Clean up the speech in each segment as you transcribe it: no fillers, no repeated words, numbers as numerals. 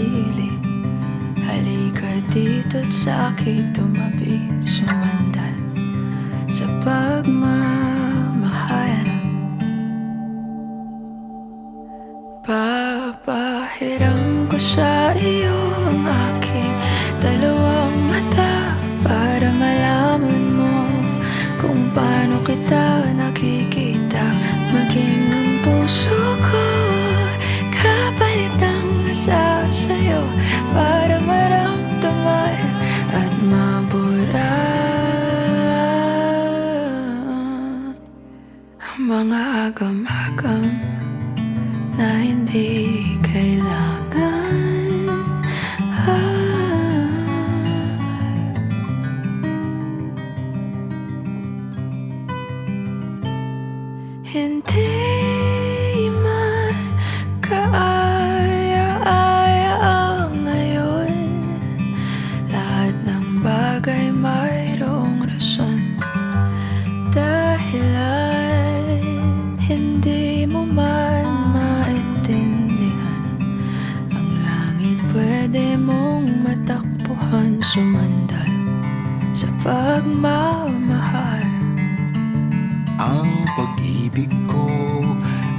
sarili. Halika dito't sa'kin tumabi, sumandal sa pagmamahal. Papahiram ko sa iyo ang aking dalawang mata para malaman mo kung paano kita nakikita. Maging ang puso ko kapalit ang nasa sa'yo para maramdaman at mabura ang mga agam-agam na hindi kailangan. Hindi man kaaya-aya ang ngayon. Lahat ng bagay mayroong rason. Dahilan hindi mo man maintindihan. Ang langit pwede mong matakbuhan, sumandal sa pagmamahal. Ang pag-ibig ko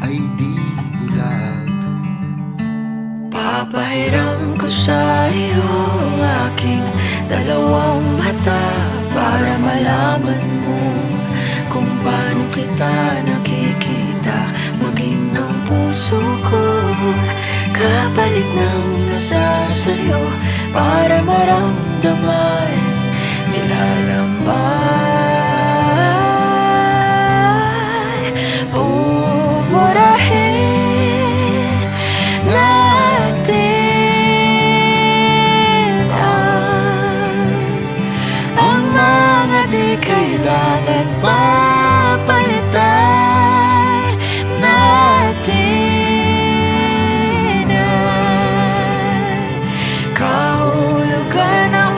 ay di bulag. Papahiram ko sa iyo ang aking dalawang mata para malaman mo kung paano kita nakikita. Maging ang puso ko kapalit ng nasa sa'yo para maramdaman, nilalamban. Pupurahin natin ang mga di kailangan papalitan natin ang kahulugan ng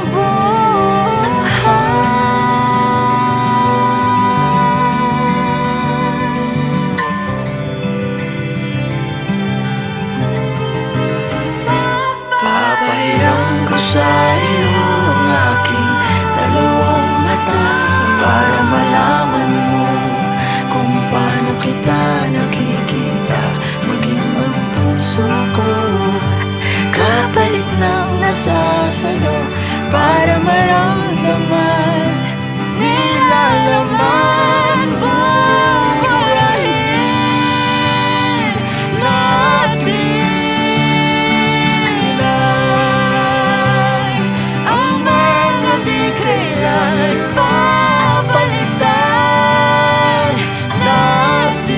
sa iyo ang aking dalawang mata para malaman mo kung paano kita nakikita. Maging ang puso ko kapalit ng nasa sa'yo para maramdaman, nilalaman. Buburahin natin papalitan natin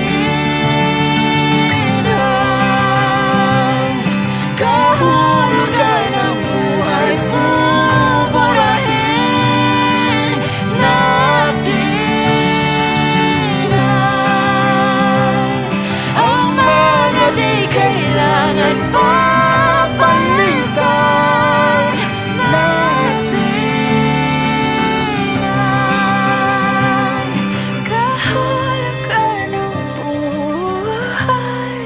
ang kahulugan ng buhay. Buburahin natin ang mga di kailangan papalitan natin ang kahulugan ng buhay.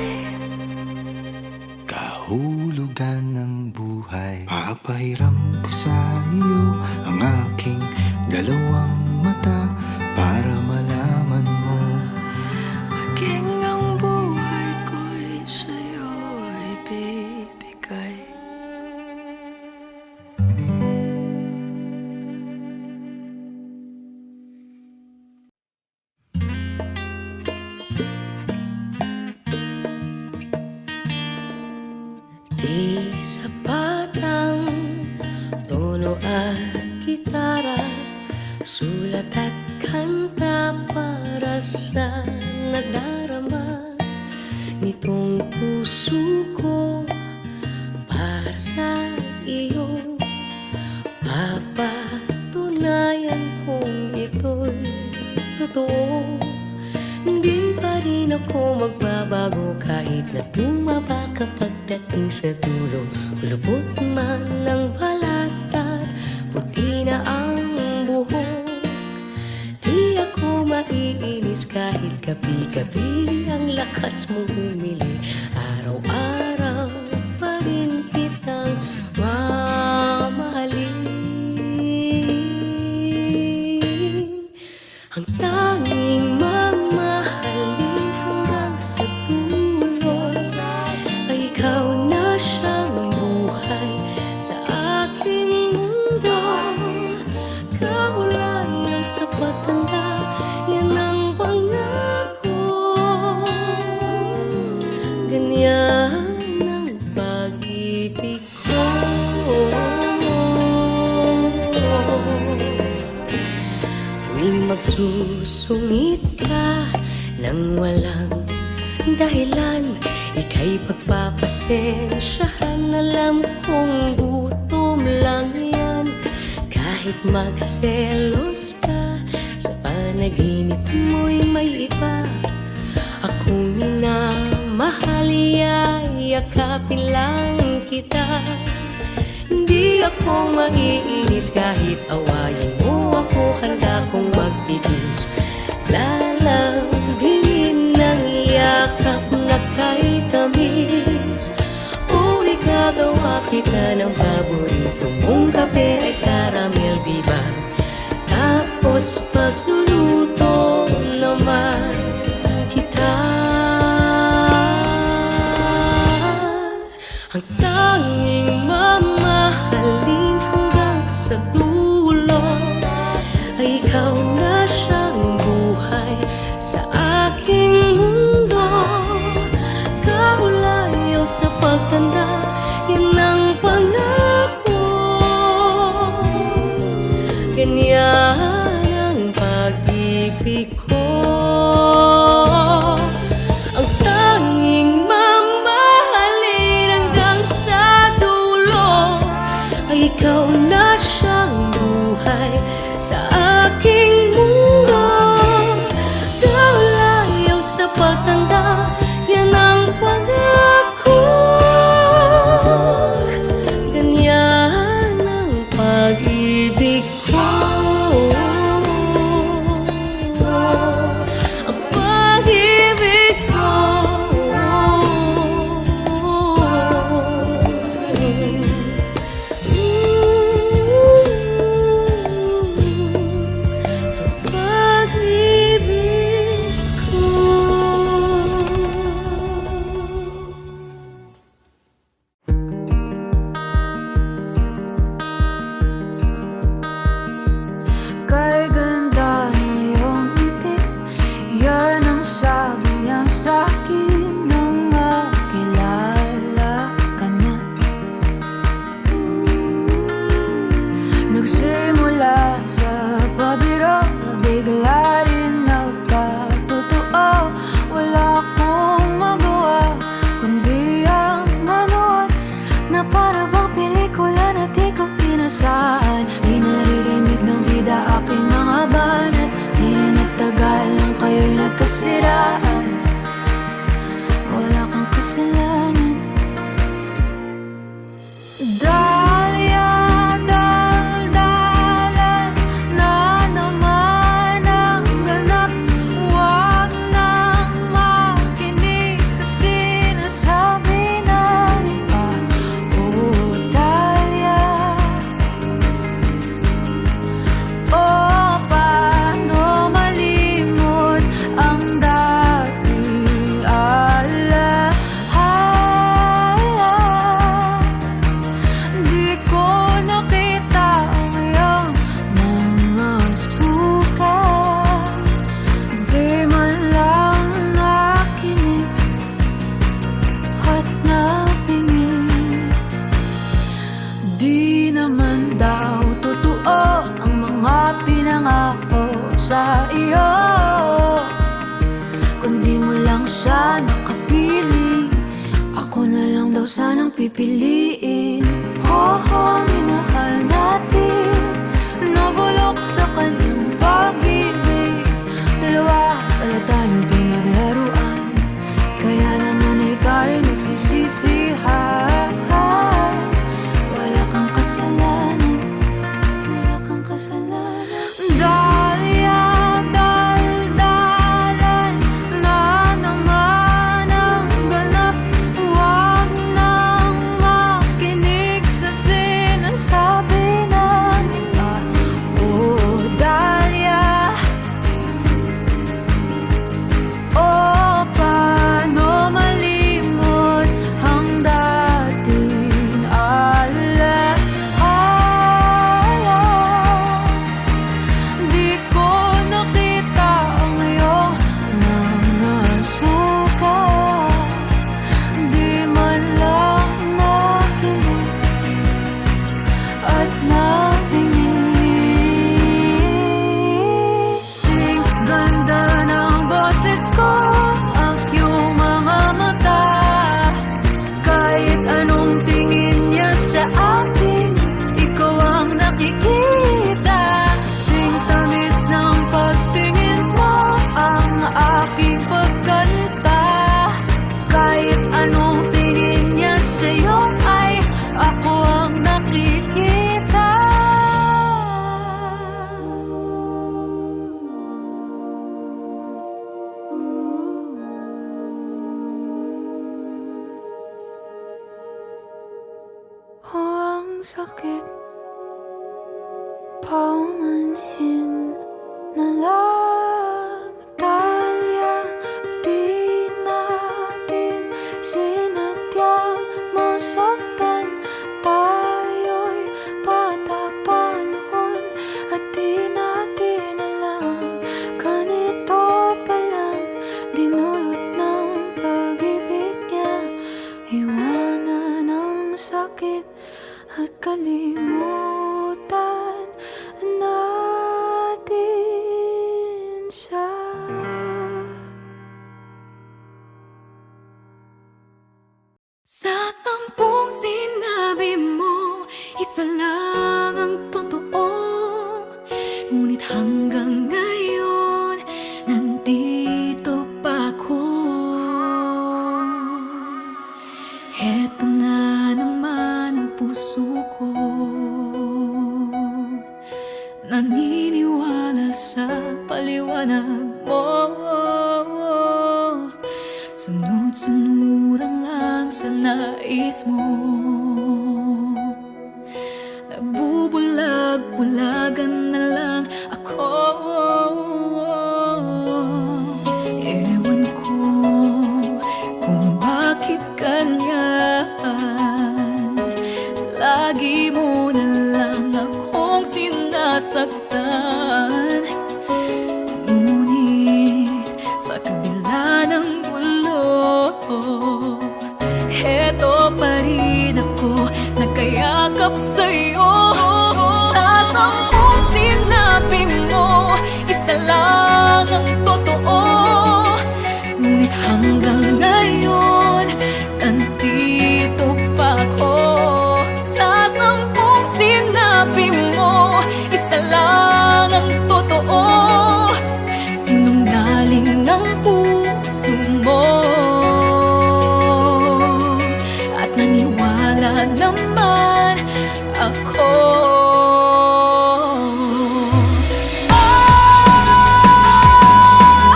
Kahulugan ng buhay. Papahiram ko sa iyo ang aking dalawang mata para malaman mo. Maging ang buhay ko'y sa'yo ibibigay. Di sapat ang tono at gitara, sulat at kanta para sa nadarama nitong puso ko para sa iyo. Papatunayan kong ito'y totoo. Hindi pa rin ako magbabago kahit na tumaba ka pagdating sa dulo. Kulubot man ng balat at puti na ang buhok. Di ako maiinis kahit gabi-gabi ang lakas mong humili. Araw-araw pa rin kitang magsusungit ka nang walang dahilan. Ika'y pagpapasensyahan, alam kong gutom lang yan. Kahit magselos ka, sa panaginip mo'y may iba. Akong minamahal, yakapin lang kita. Di ako maiinis kahit awayin mo ako, handa kong magtiis. Lalambingin ng yakap na kay tamis. O igagawa kita ng paborito mong kape, ay caramel, diba? Tapos pagluluto naman kita. Ang tanging mamahalin hanggang sa dulo ay ikaw na siyang buhay sa aking mundo. Kaulayaw sa pagtanda, yan ang pangako. Ganyan ang pag-ibig ko. Ang tanging mamahalin hanggang sa dulo ay ikaw na siyang buhay sa aking mundo. Kaulayaw sa pagtanda, yan ang pangako. Ganyan ang pag-ibig ko. Ang pag-ibig ko. Pag-ibig ko. Kay ganda ng iyong ngiti, yan ang sabi niya sa'kin nang makilala ka na. Nagsimula sa pabiro, nabigla rin nagkatotoo. Wala akong magawa kundi ang manood, na para bang pelikula na di ko inasahan. Di naririnig ng bida aking mga banat, di rin nagtagal nang kayo'y nagkasiraan. Wala kang kasalanan. Dahlia, daldalan na naman ang ganap. Huwag nang makinig sa sinasabi ng iba. Oh, Dahlia, oh, paano malimot ang dating alaala. Di ko nakita ang iyong mga sukat, di man lang nakinig at napingin. Di naman daw totoo ang mga pinangako sa iyo, kundi mo lang siya nakapiling. Ako na lang daw sanang pipiliin. Minahal natin, nabulok sa kanyang pag-ibig. Dalawa pala tayong pinaglaruan, kaya naman ay tayo nagsisisihan. Wala kang kasalanan, wala kang kasalanan. Dahlia, daldalan na naman ang ganap. Huwag nang makinig ng sakit, paumanhin na lang talya. Di natin sinadyang masaktan, tayo'y bata pa noon at di natin alam. Ganito palang dinulot ng pag-ibig niya, iwanan ang sakit at kalimutan natin siya. Sa 10 sinabi mo, isa lang ang totoo. Ngunit hanggang ngayon, nandito pa ako. Heto na naman ang puso ko, naniniwala sa paliwanag mo. Sunod-sunuran lang sa nais mo, nagbubulag-bulagan na lang ako. Ewan ko kung bakit ganyan, lagi mo na lang akong sinasaktan. Ngunit sa kabila ng gulo, heto pa rin ako, nagkayakap sa'yo. Sa 10 sinabi mo, isa lang ang totoo. Ngunit hanggang ngayon, nandito pa ako. Sa 10 sinabi mo, isa lang ang totoo. Sinungaling ang puso mo at naniwala naman ako.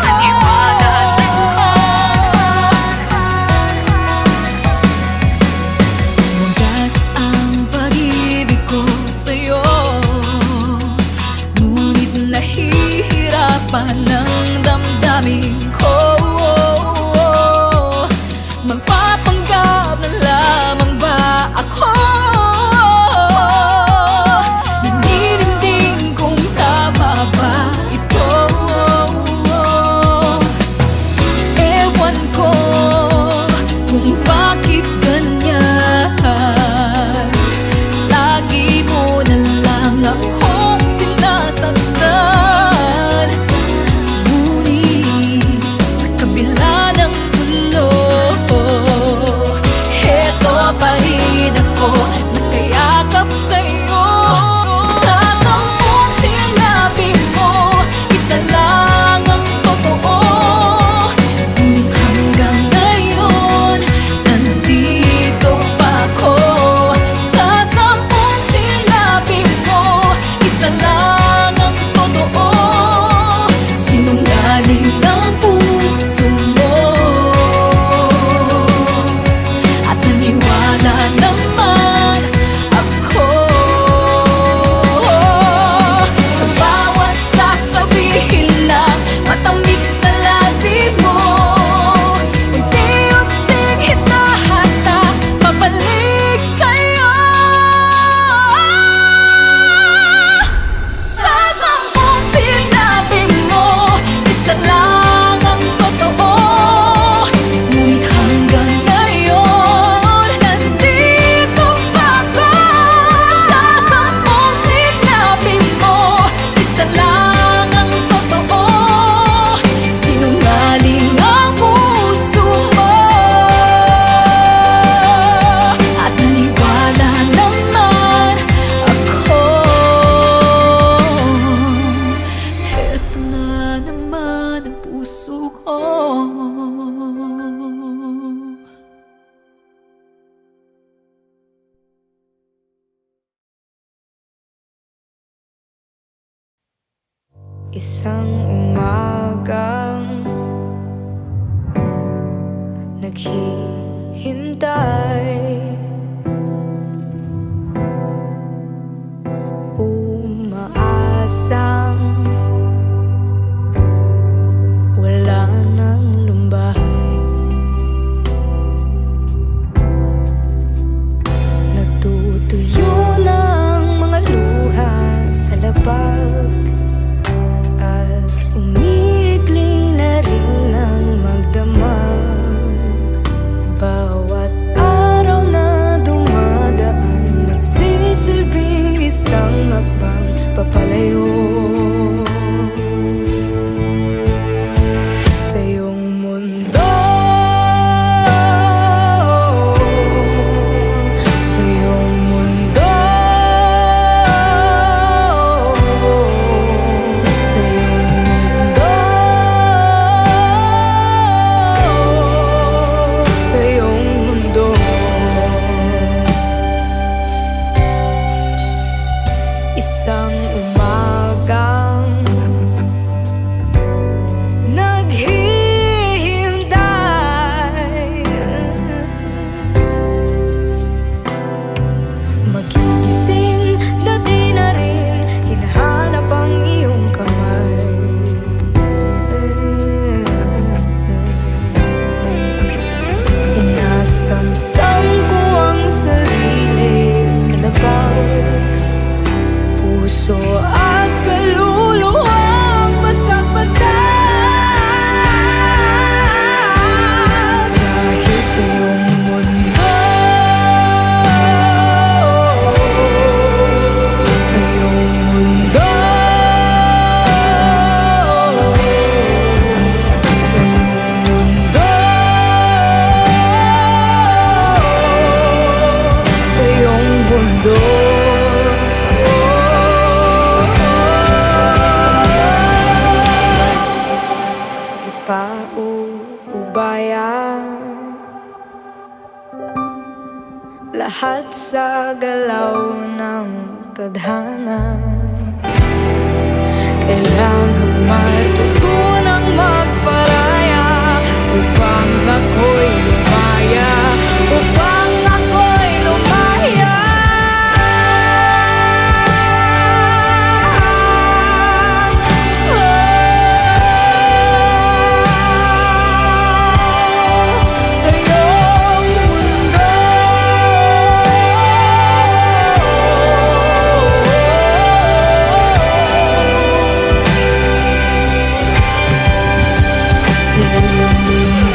Naniwala naman. Wagas ang pag-ibig ko sa'yo, ngunit nahihirapan ng damdamin ko. Magpapanggap na lamang ba ako? Nanininding kung tama ba ito? Ewan ko kung bakit ganyan, lagi mo na lang akong sinasaktan. Ngunit sa kabila ng gulo, heto pa rin ako, nakayakap sa'yo. Sa 10 sinabi mo, isa lang ang totoo. Ngunit hanggang ngayon, nandito pa ako. Sa 10 sinabi mo, isa lang ang totoo. Sinungaling ang puso mo at naniwala naman ako. Sa bawat sasabihin na matamis na labi mo, unti-unting hinahata pabalik sa'yo. Sa 10 sinabi mo, isa lang ang totoo. Ngunit hanggang ngayon, nandito pa ako. Sa 10 sinabi mo, isa lang ang totoo. Sinungaling ang puso mo at naniwala naman ako. Heto na naman ang puso ko. Isang umagang naghihintay, isang wala nang lumbahay. Natutuyo ng mga luha sa labag at umiikli na rin ang magdamag. Bawat araw na dumadaan nagsisilbing isang hakbang papalayo sa iyong mundo, sa iyong mundo, sa iyong mundo, sa iyong mundo. Isang umagang naghihintay, magigising na di na rin hinahanap ang iyong kamay. Sinasamsam ko ang sarili sa labas, puso at kaluluwang basag-basag. Dahil sa iyong mundo, sa iyong mundo, sa iyong mundo, sa iyong mundo. Paubaya lahat sa galaw ng tadhana. Kailangang matutunang magparaya upang ako'y lumaya, upang ako'y lumaya. Sa iyong mundo, sa iyong mundo,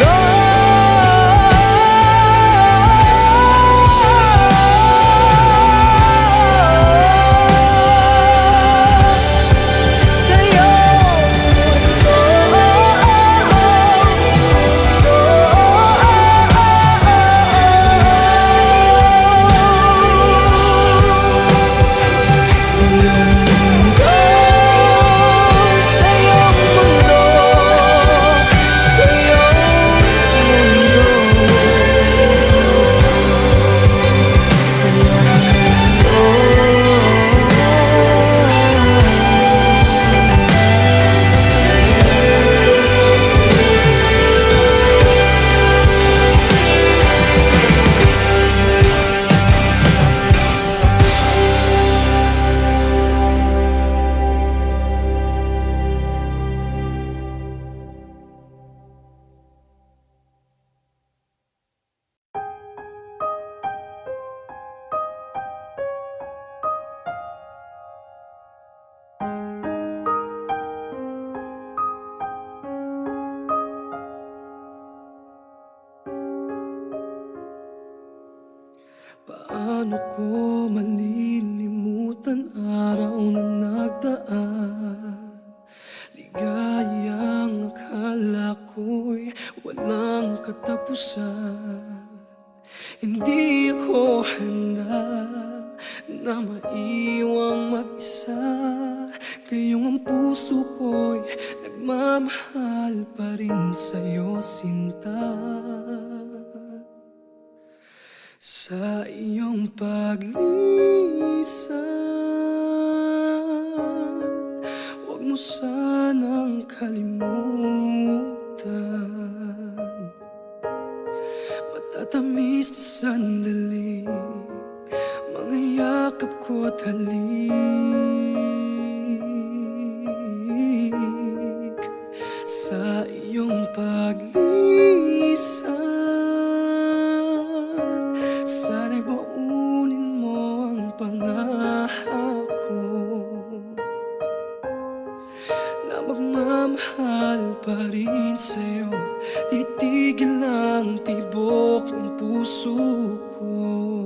sa Paano ko malilimutan araw na nagdaan? Ligayang akala ko'y walang katapusan. Hindi ako handa na maiwang mag-isa, gayong ang puso ko'y nagmamahal pa rin sa'yo, sinta. Sa iyong paglisan, huwag mo sanang kalimutan. Matatamis na sandali, mga yakap ko't halik. rin sa'yo. Titigil ang tibok ng puso ko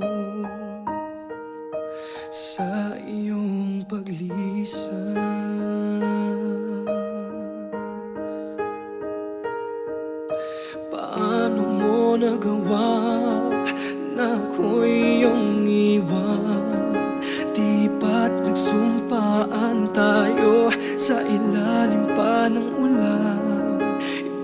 sa iyong paglisan. Paano mo nagawa na ako'y iyong iwan? Di ba't nagsumpaan tayo sa ilalim pa ng ulan?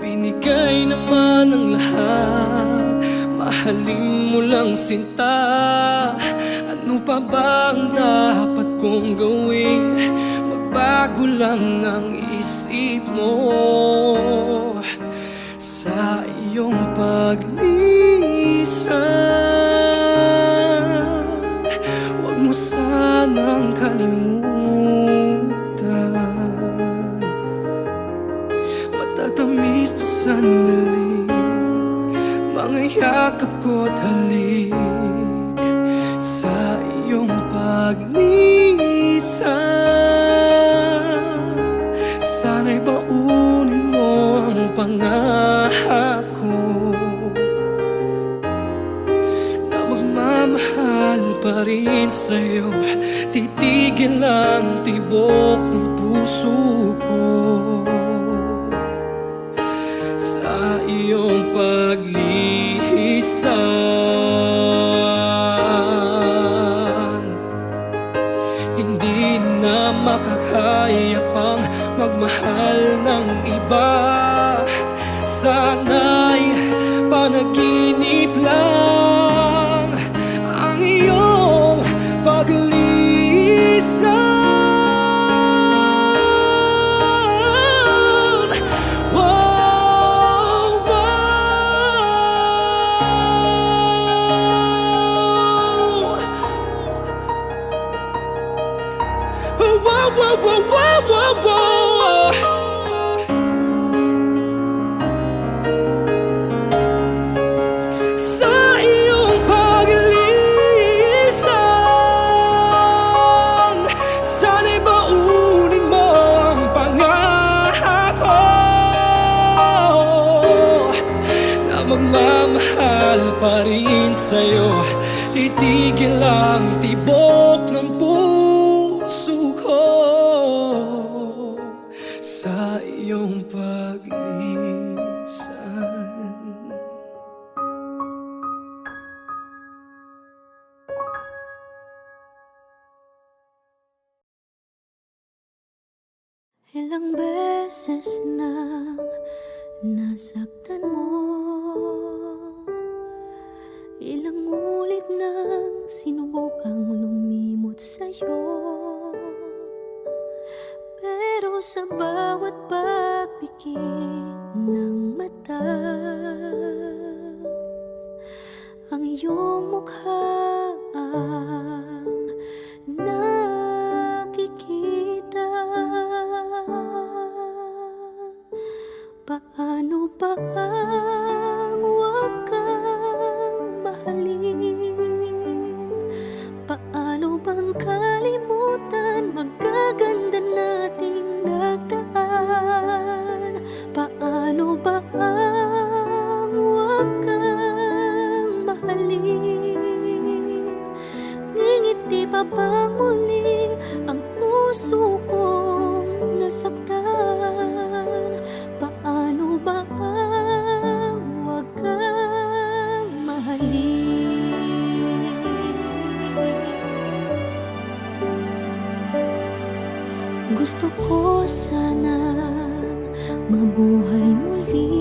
Ibinigay naman ang lahat, mahalin mo lang sinta. Ano pa ba ang dapat kong gawin? Magbago lang ang isip mo sa iyong paglisan. Huwag mo sanang kalimutan. Matatamis na sandali, mga yakap ko't halik sa iyong paglisan. Sana'y baunin mo ang pangako na magmamahal pa rin sa'yo. Titigil ang tibok ng puso ko sa iyong paglisan. Hindi na makakaya pang magmahal ng iba. Sana'y panaginip lang ang iyong paglisan. Wow, wow. Wow, wow, wow, wow, wow, wow. Sa iyong paglisan, sana'y baunin mo ang pangako na magmamahal pa rin sa'yo. Titigil ang tibok ng puso ko sa iyong paglisan. Ilang beses na nasaktan mo, ilang ulit nang sinubukang lumimot sa'yo. Pero sa bawat pagpikit ng mata, ang iyong mukha ang nakikita. Paano ba ang huwag kang mahalin? Paano bang kalimutan magaganda nating nagdaan? Paano ba ang huwag kang mahalin? Ngingiti pa bang muli ang puso kong nasaktan? Paano ba ang huwag kang mahalin? Gusto ko sanang mabuhay muli.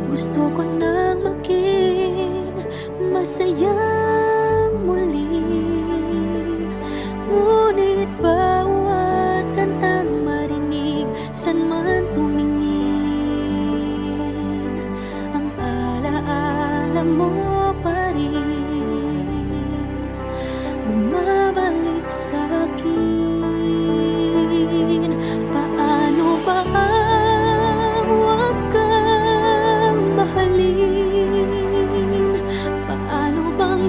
Gusto ko nang maging masayang muli. Ngunit bawat kantang marinig, san man tumingin, ang alaala mo pa rin bumabalik sa'kin. Paano ba ang huwag kang mahalin? Paano bang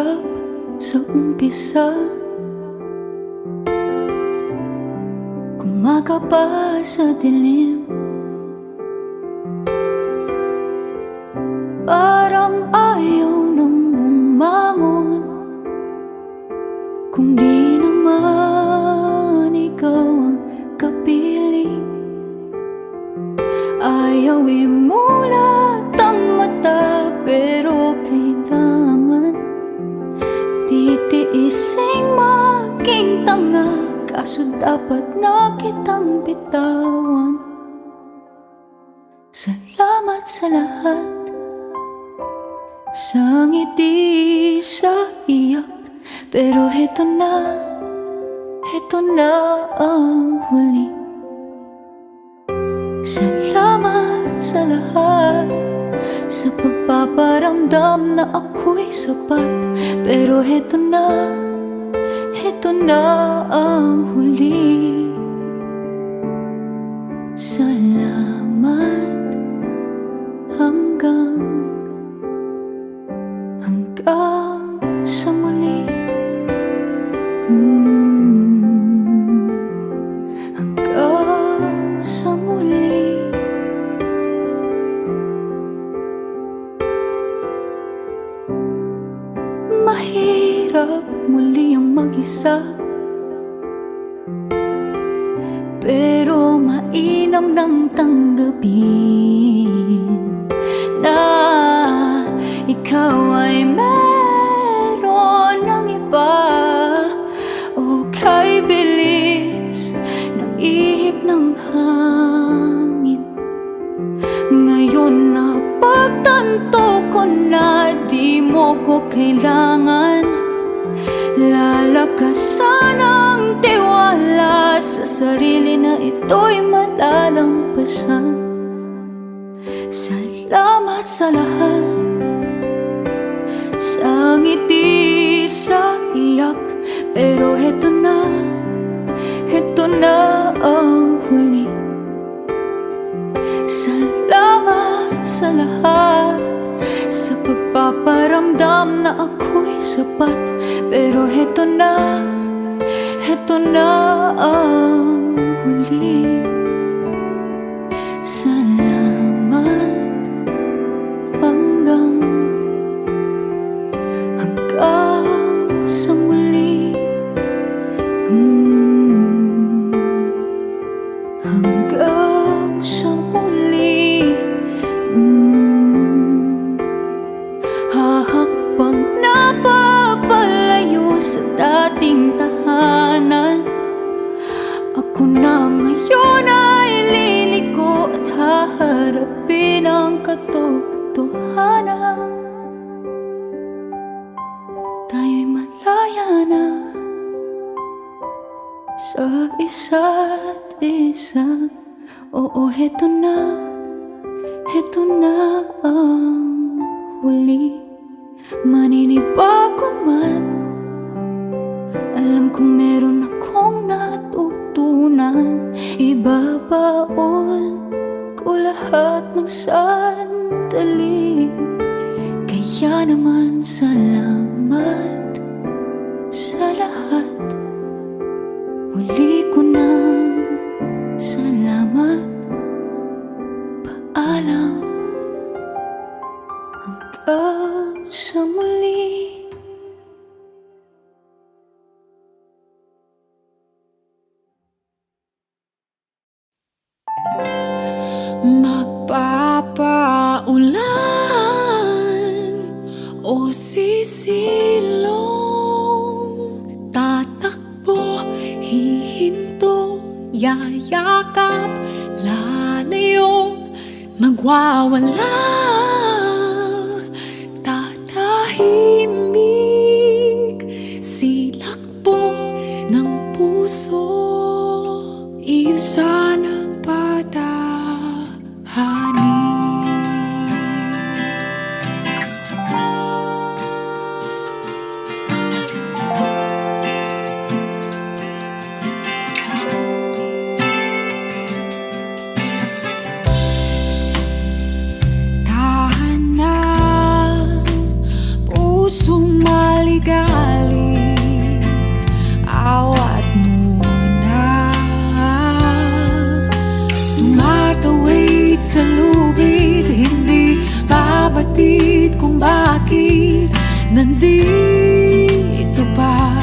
mahirap sa umpisa. Kumaga pa sa dilim, parang ayaw nang bumangon. Kung di naman ikaw ang kapiling, ayaw imulat ang mata, pero kailangan titiising maging tanga. Kaso dapat na kitang bitawan. Salamat sa lahat, sa ngiti, sa iyak. Pero heto na ang huli. Salamat sa lahat, sa pagpaparamdam na ako'y sapat. Pero heto na ang huli. Salamat hanggang sa muli. Hanggang sa muli. Mahirap muli ang mag-isa, pero mainam nang tanggapin na ikaw ay meron ng iba. O kay bilis ng ihip ng hangin, ngayon na pagtanto ko na di mo ko kailangan. Lalakasan ang tiwala sa sarili na ito'y malalampasan. Salamat sa lahat, sa ngiti, sa iyak. Pero heto na ang huli. Salamat sa lahat, sa pagpaparamdam na ako'y sapat. Pero heto na ang huli. Salamat hanggang sa muli. Hanggang sa muli. Hahakbang na papalayo sa dating tahanan. Ako na ngayon ay liliko at haharapin ang katotohanan. Tayo'y malaya na sa isa't isa. Oo, heto na ang huli. Maninibago man, alam kong meron akong natutunan. Ibabaon ko lahat ng sandali. Kaya naman salamat sa lahat. Huli ko ng salamat. Paalam hanggang sa muli. Magpapaulan o sisilong, tatakbo, hihinto, yayakap, lalayo, magwawala, tatahimik, silakbo ng puso, iyo sanang patahani. Pusong malikhain, kung bakit nandito pa.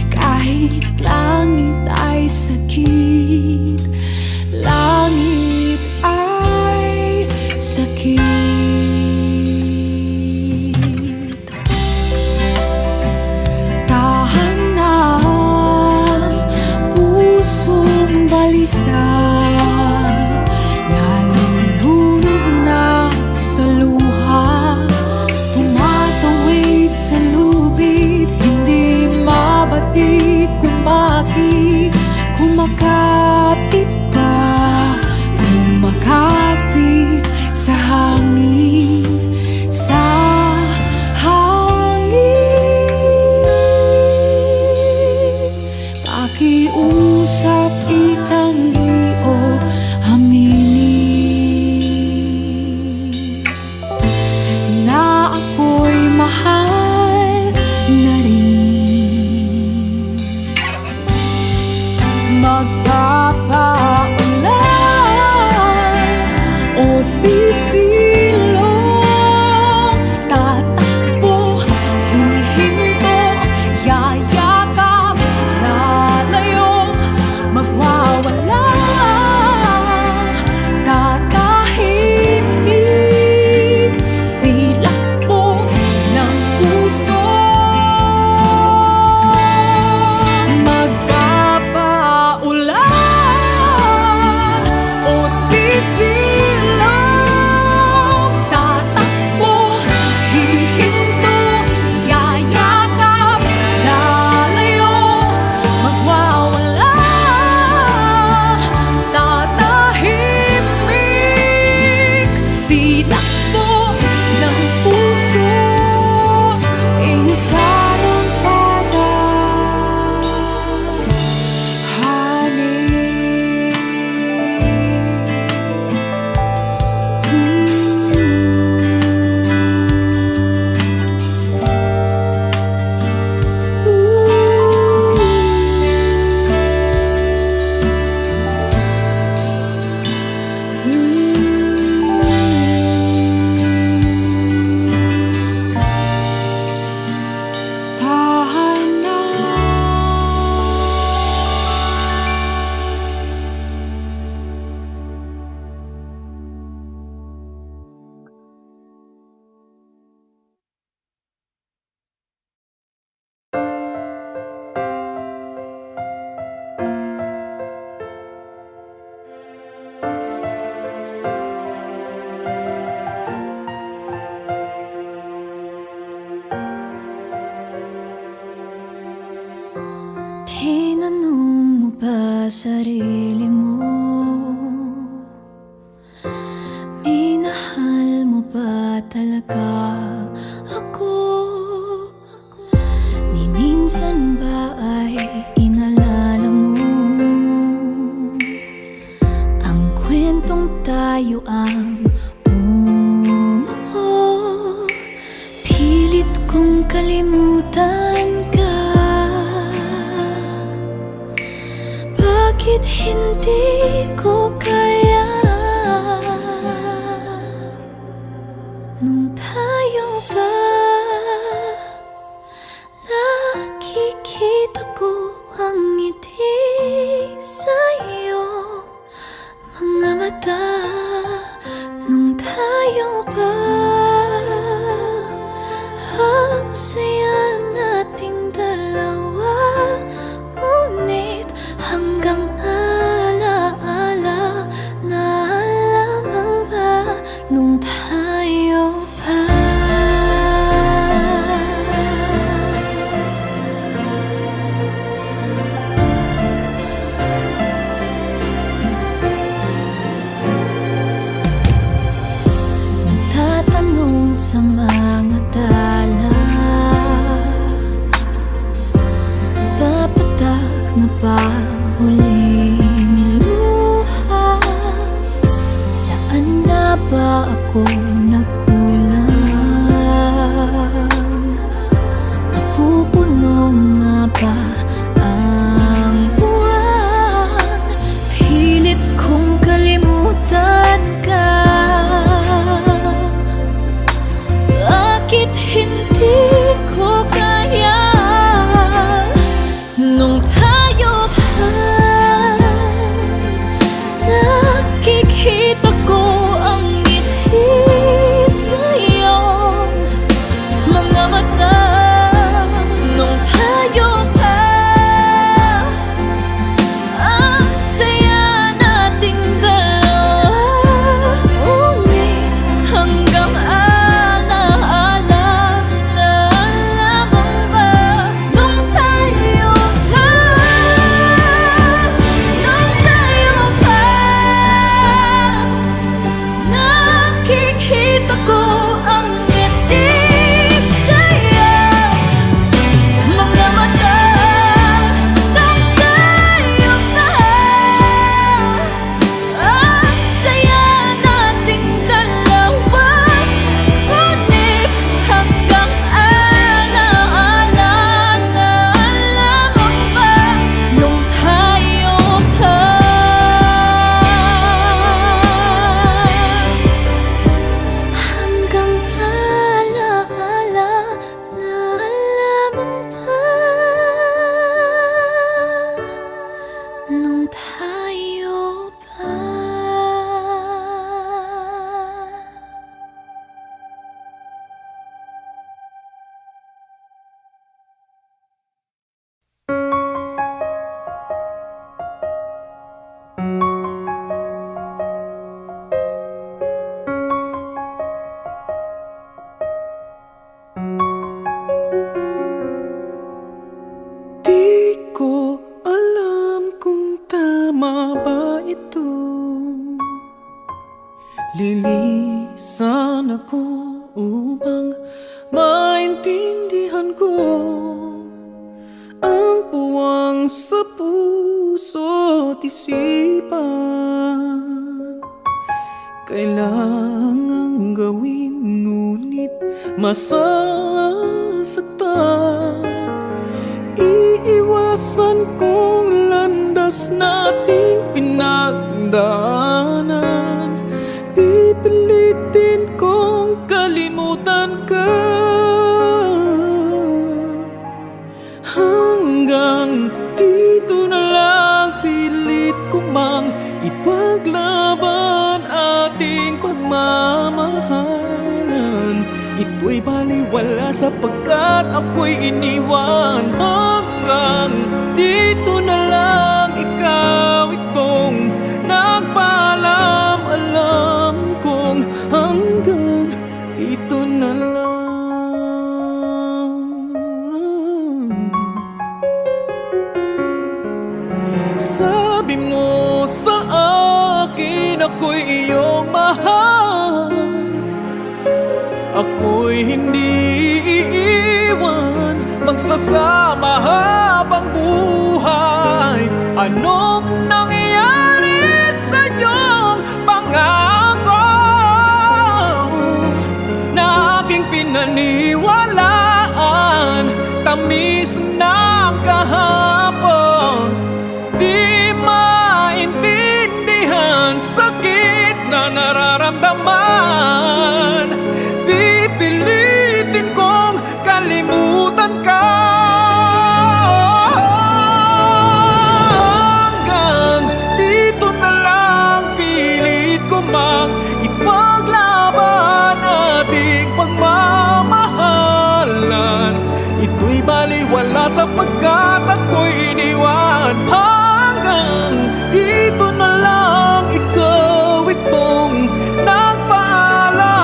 Kahit langit ay sakit, langit ay sakit. Tahan na, pusong balisa, nalulunod na sa luha, tumatawid sa lubid, hindi mabatid kung bakit kumakapit ka, kumakapit sa hangin, sa hangin. Pakiusap, itanggi o aminin na ako'y mahal na rin. Magpapaulan o sisilong, tatakbo, hihinto, yayakap, lalayo, magwawala, tatahimik, silakbo ng puso. Magpapaulan o sisilong, tatakbo, hihinto, yayakap, lalayo, magwawala, tatahimik, silakbo ng puso, iusan ang tinanong mo ba sarili mo? Minahal mo ba talaga ako? Ni minsan ba ay inalala mo ang kwentong tayo ang bumuo? Pilit kong kalimutan ka, bakit hindi ko kaya? Nung tayo ba, nakikita ko ang ngiti sa'yo, mga mata. Nung tayo ba, ang saya nating dalawa, ngunit hanggang alaala na lamang ba nung tayo pa? Nagtatanong sa mga tala, papatak na ba huling luha? Saan na ba ako nagkulang? Napupuno nga ba ang buwan? Pilit kong kalimutan ka, bakit tama ba ito? Lilisan ako upang maintindihan ko ang puwang sa puso't isipan. Kailangang gawin ngunit masasaktan. Iiwasan kong landas nating pinagdaanan. Pipilitin kong kalimutan ka hanggang dito na lang. Pilit ko mang ipaglaban ating pagmamahalan. Ito'y baliwala sapagkat ako'y iniwan. Hanggang dito na lang, ikaw itong nagpaalam. Alam kong hanggang dito na lang. Sabi mo sa akin ako'y iyong mahal. Ako'y hindi iiwan, magsasama habang buhay. Anong nangyari sa iyong pangako na aking pinaniwalaan? Tamis ng kahapon, di maintindihan sakit na nararamdaman. Pipilitin kong kalimutan ka hanggang dito na lang. Pilit ko mang ipaglaban ating pagmamahalan. Ito'y baliwala sapagkat ako'y iniwan. Hanggang dito na lang, ikaw itong nagpaalam.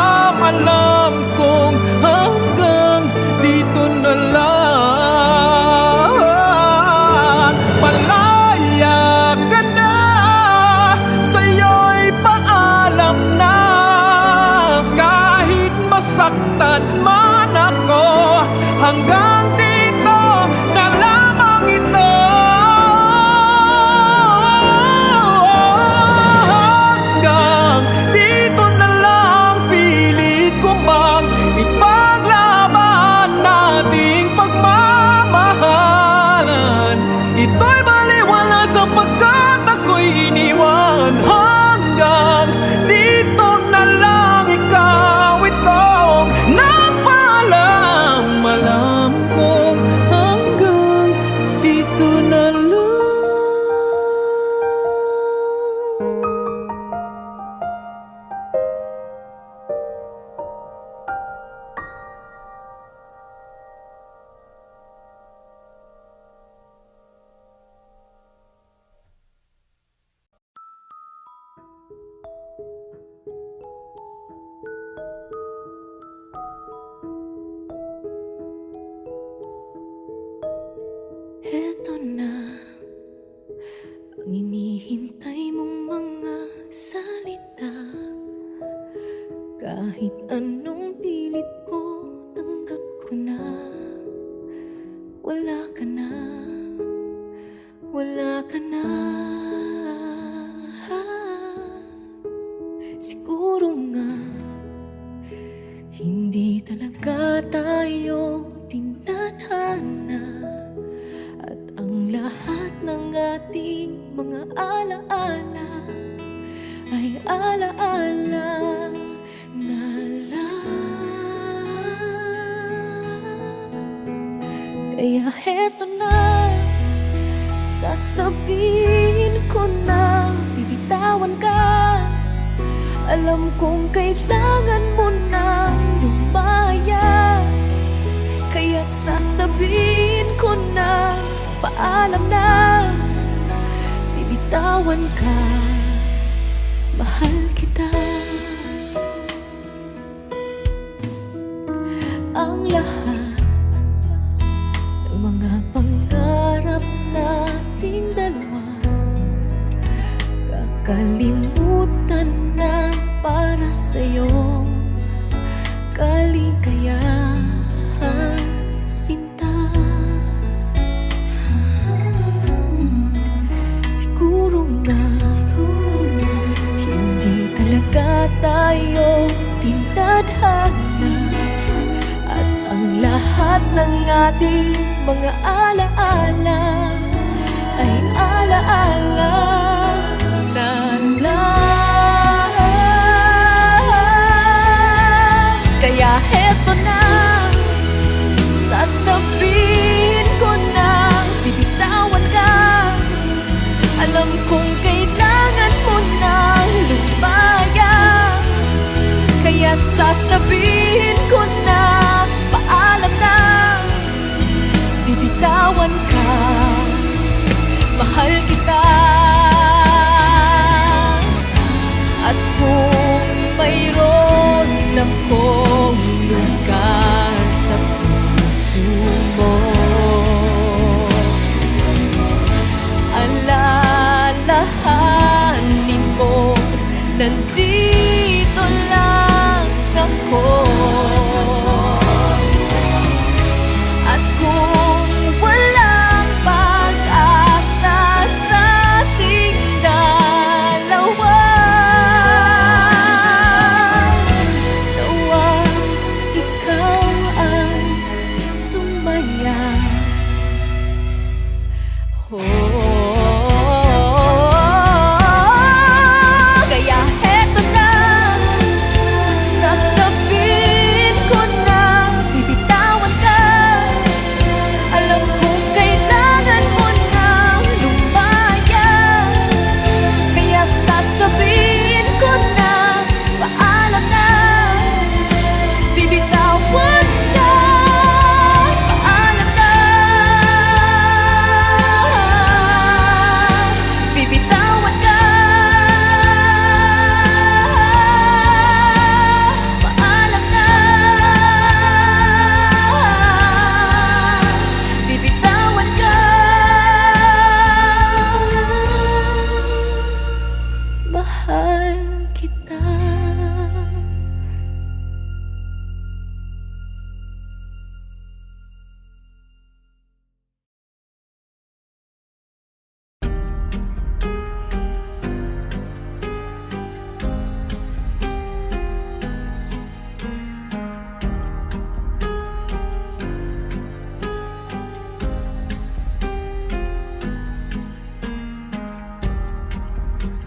Alam kong hanggang dito na lang. Malaya ka na, sa'yo'y paalam na. Kahit masaktan man ako, hanggang dito na lamang ito. Hanggang dito na lang, pilit ko mang ipaglaban nating pagmamahalan. Ito'y baliwala sapagkat ako'y iniwan. Hanggang dito na lang, ikaw itong nagpaalam. Alam kong hanggang dito na lang. Heto na ang hinihintay mong mga salita. Kahit anong pilit ko, tanggap ko na. Wala ka na, wala ka na. Siguro nga hindi talaga tayo tinadhana. At ang lahat ng ating mga alaala ay alaala na lang. Kaya heto na, sasabihin ko na bibitawan ka. Alam kong kailangan mo nang lumaya. Kaya't sasabihin ko na paalam na. Bibitawan ka, mahal kita. Ang lahat ng mga pangarap nating dalawa Kalimutan na para sa'yo kaligayahan, sinta. Siguro nga hindi talaga tayo tinadhana, at ang lahat ng ating mga alaala ay alaala na lang. Kaya heto na, sasabihin ko na bibitawan ka. Alam kong kailangan mo nang lumaya, kaya sasabihin ko na paalam na. Bibitawan ka, mahal kita. At kung mayroon akong lugar sa puso mo, alalahanin mo, nandito lang ako. At kung walang pag-asa sa ating dalawa, nawa ikaw ay sumaya. Kaya heto na, sasabihin ko na bibitawan ka. Alam kong kailangan mo nang lumaya, kaya sasabihin ko na paalam na. Bibitawan ka, paalam na. Bibitawan ka, paalam na. Bibitawan ka, mahal kita.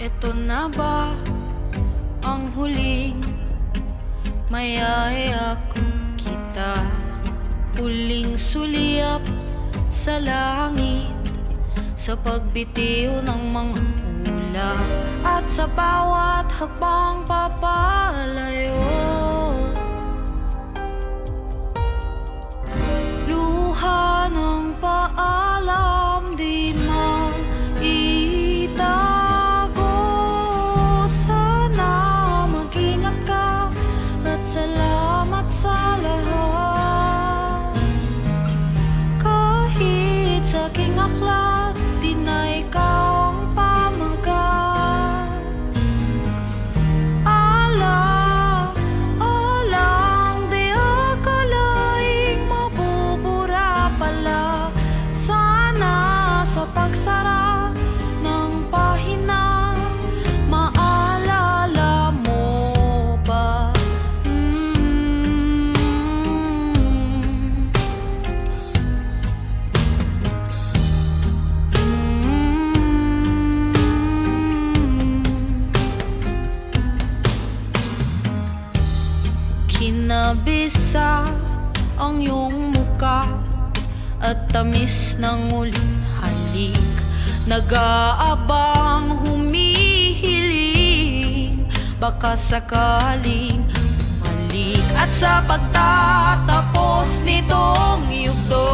Ito na ba ang huling mayayak kita? Huling suliyap sa langit, sa pagbitiw ng mga ulap, at sa bawat hakbang papalayo. Luha ng paalam di maitago. Sana mag-ingat ka, at salamat sa lahat. Kahit sa aking aklat, di na ikaw ang pamagat. Alang di akalaing mabubura pala. Sana sa pagsara ng pahina, maalala mo pa. Kinabisa ang iyong muka at tamis ng uling halik. Nag-aabang humihiling, baka sakaling bumalik. At sa pagtatapos nitong yugto,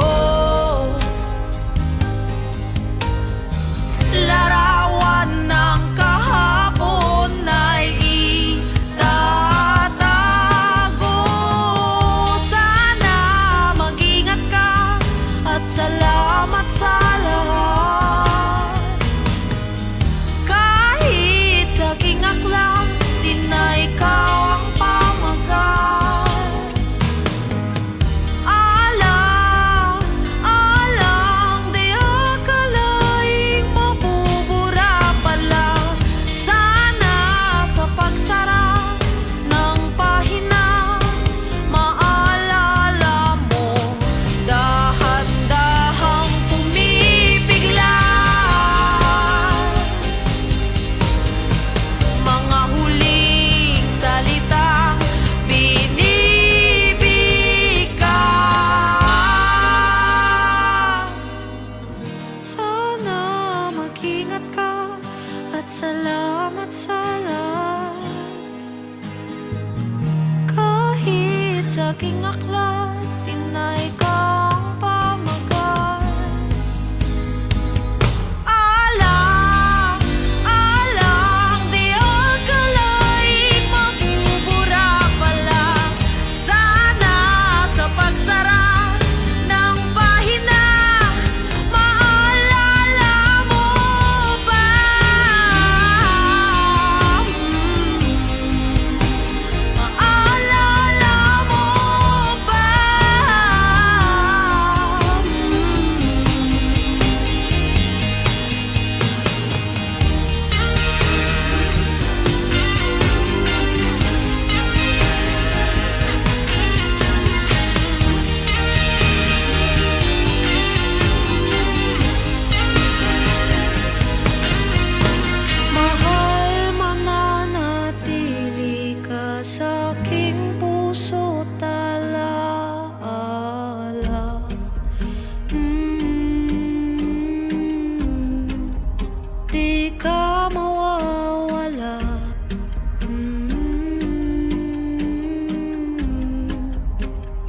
larawan ng kahapon ay itatago. Sana mag-ingat ka, at salamat sa lahat. Kahit salamat sa lahat. Kahit sa aking aklat, tinay kang pamagat. Alang, alang, di akalaing mabubura pala. Sana sa pagsara ng pahina, maalala mo ba? Maalala mo ba? Mahal, mananatili ka sa aking puso't alaala. Di ka mawawala.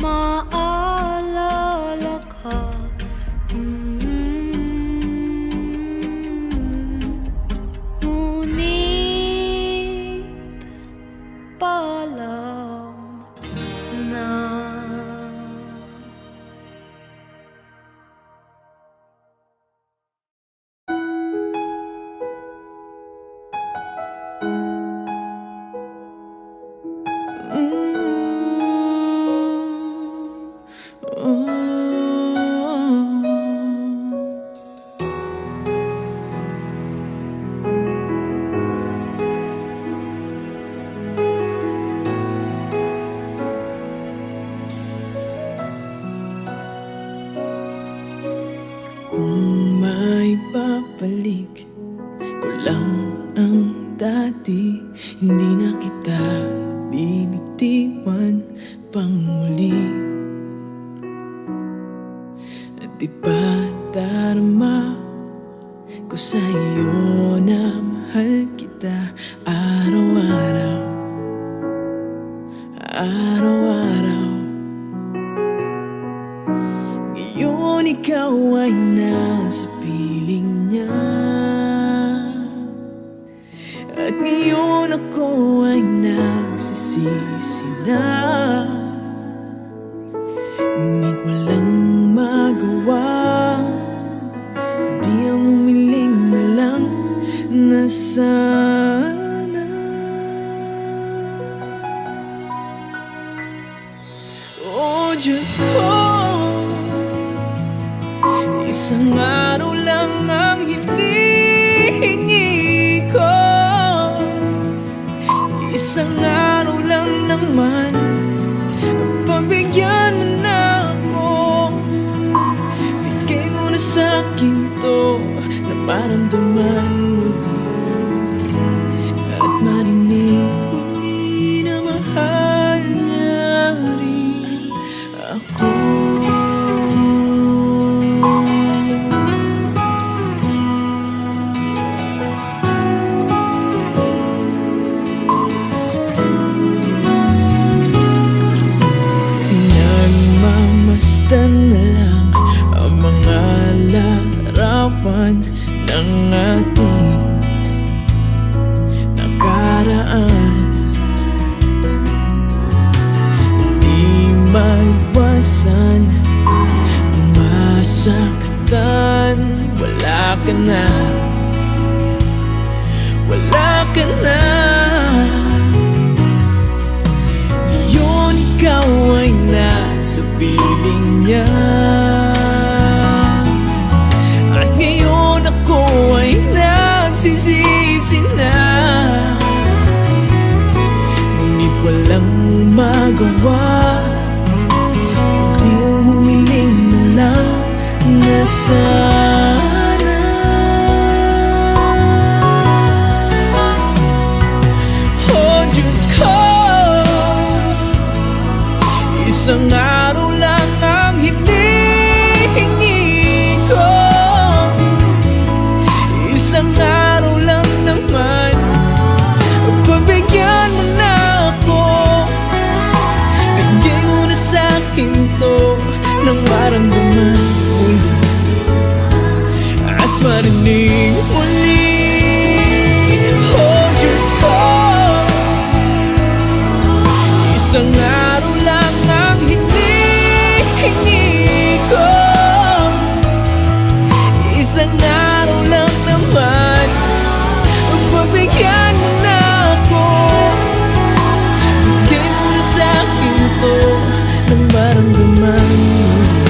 Maalala ka. Ngunit paalam na. Kung may babalik ko lang ang dati, hindi na kita bibitiwan pang muli. At di ba darama ko sa iyo na mahal kita araw-araw, araw-araw. Ngayon ikaw ay nasa piling niya, at ngayon ako ay nagsisisi na. Ngunit walang magawa, kundi ang umiling na lang na sana. Oh Diyos ko, isang araw lang ang hinihingi ko. Isang araw lang naman, pagbigyan mo na ako. Bigay mo na sa'kin to na maramdaman muli, at marinig muli na mahal niya rin ako. Nagmamasdan na lang ang mga larawan ng ating nakaraan. Di magwasan ang masaktan. Wala ka na, wala ka na. Ngayon ikaw ay nasa piling niya, at ngayon ako ay nagsisisi na. Ngunit walang magawa, kundi ang humiling na lang na sana. Oh Diyos ko, isang araw lang ang hinihingi ko. Isang araw lang naman, marinig muli. Oh Diyos ko, isang araw lang ang hinihingi ko. Isang araw lang naman, pagbigyan mo na ako. Bigay mo na sa'kin to nang maramdaman muli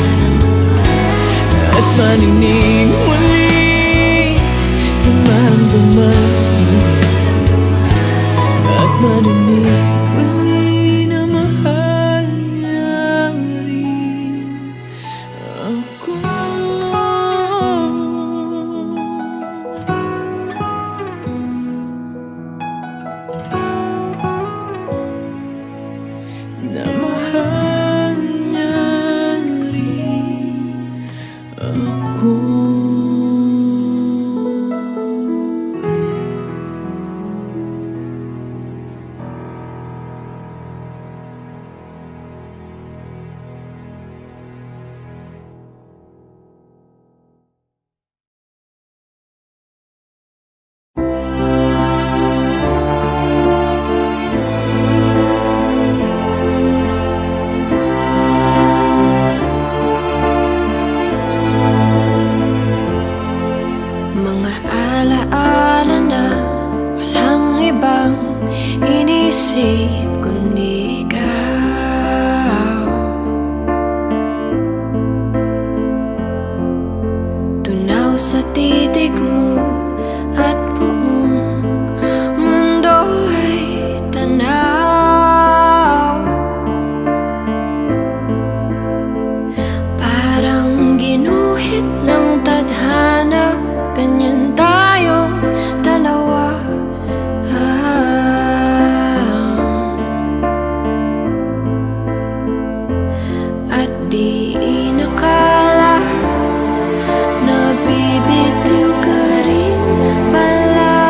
at maninig muli. Nang maramdaman muli at maninig muli na mahal niya rin ako. Na mahal niya rin ako. Mga alaala na walang ibang inisip kundi ikaw. Tunaw sa titig mo at buong mundo ay tanaw. Parang ginuhit ng tadhana, ganyan tayong dalawa. At di inakala na bibitiw ka rin pala.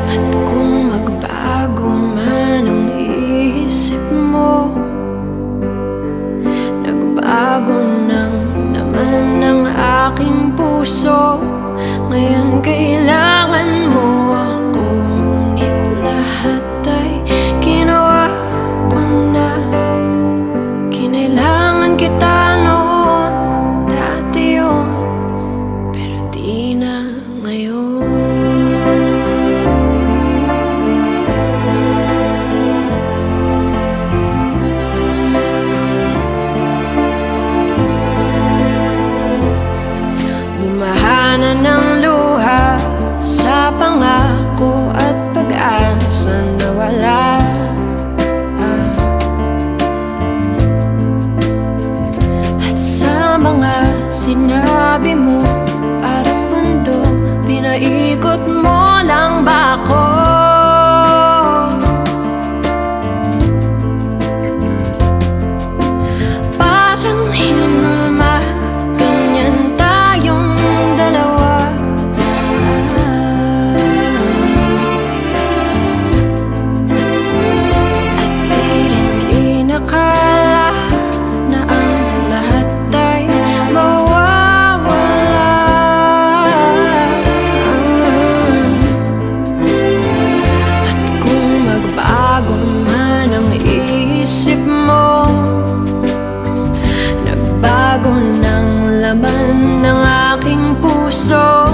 At kung magbago man ang isip mo, nagbago ng laman ng aking puso. Ngayon kailangan mo ako, ngunit lahat ay ginawa ko na. Kinailangan kita noon, dati yun, pero di na ngayon. Bumahana ng luha sa pangako at pag-asa na wala. At sa mga sinabi mo, parang mundo, pinaikot mo lang ba ako? Parang hinulma, ganyan tayong dalawa. At di rin inakala na ang lahat ay mawawala. At kung magbago man ang isip mo, nagbago ng laman ng aking puso.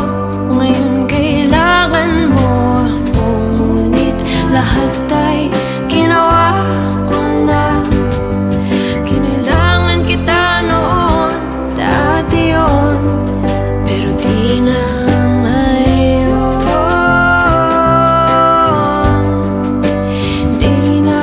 Ngayon kailangan mo ako, ngunit lahat ay ginawa ko na. Kinailangan kita noon, dati yun, pero di na ngayon. Di na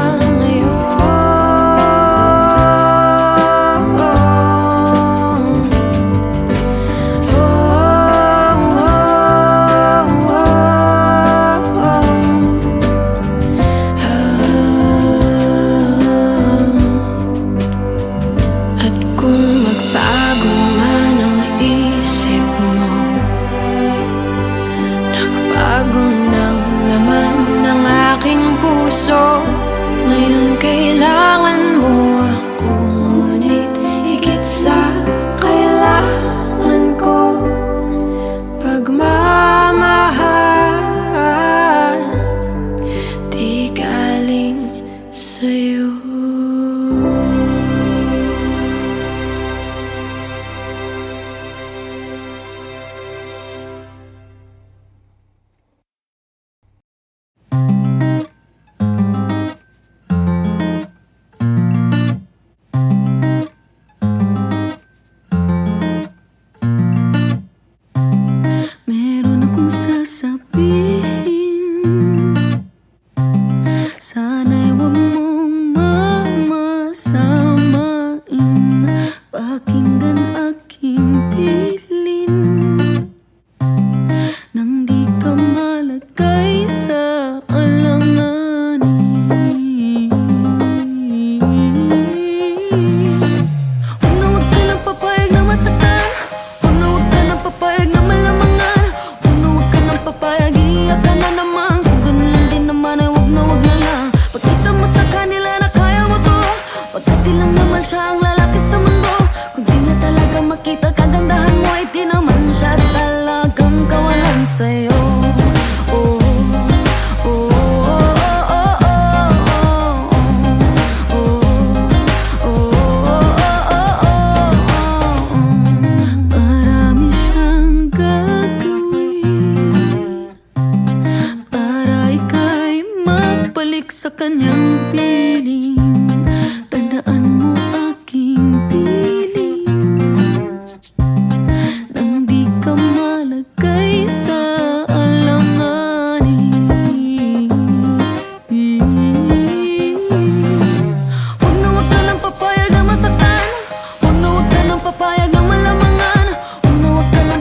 At kung magbago man ang isip mo, nagbago ng laman ng aking puso. Ngayon kailangan mo ako, ngunit higit